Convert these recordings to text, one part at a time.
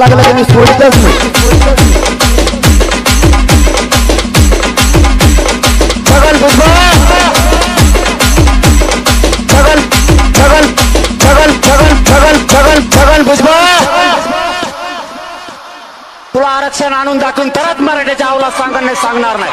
लागलं की मी सोडतच नाही। छगन भुजबळ छगन छगन छगन छगन छगन छगन छगन भुजबळ तुला आरक्षण आणून दाखवून तरच मराठीच्या आवला सांगणार नाही।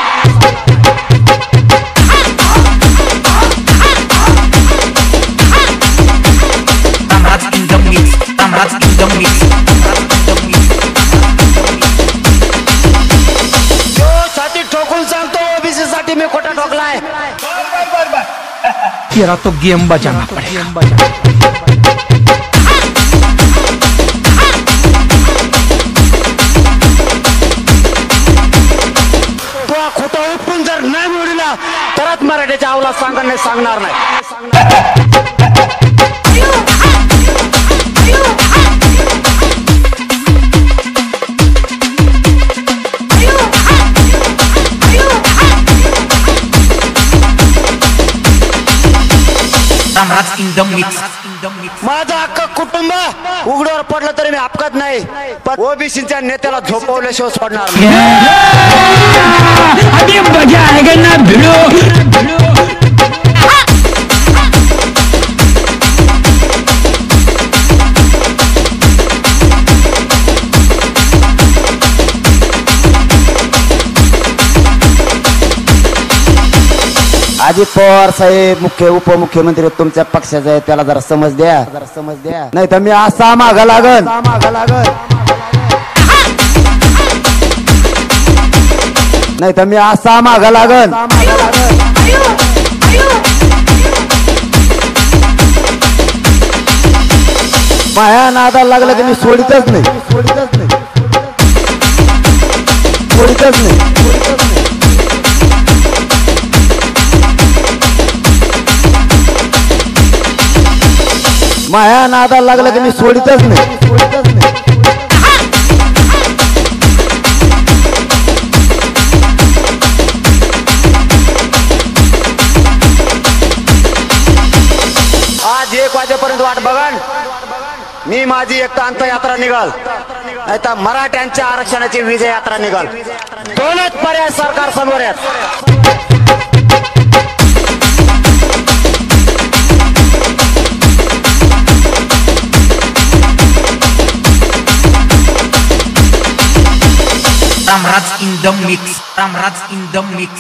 ठोकून सांगतो ओबीसी साठी मी खोटा ठोकलाय। तेरा तो गेम बजाना पड़ेगा। तो खोटा उठून जर नाही मिळला तरच मराठीच्या आवला सांगणार नाही। माझं अख्खं कुटुंब उघड्यावर पडलं तरी मी अपघात नाही, पण ओबीसीच्या नेत्याला झोपवल्याशिवाय सोडणार नाही। अभी मजा आएगा ना भिड़ो। अजित पवार साहेब मुख्य उपमुख्यमंत्री तुमच्या पक्षाचे आहेत, त्याला जरा समज द्या, नाही तर मी असा मागा लागन। नाही तर मी असा मागा लागन। माया नादाला लागलं की मी सोडतच नाही। माया नादाला लागलं की मी सोडतच नाही। आज 1 वाजेपर्यंत वाट बघा, मी माझी एक अंतयात्रा निघाल, नाहीतर मराठ्यांच्या आरक्षणाची विजय यात्रा निघाल। दोनच पर्याय सरकार समोर आहेत। Ramraj in the mix.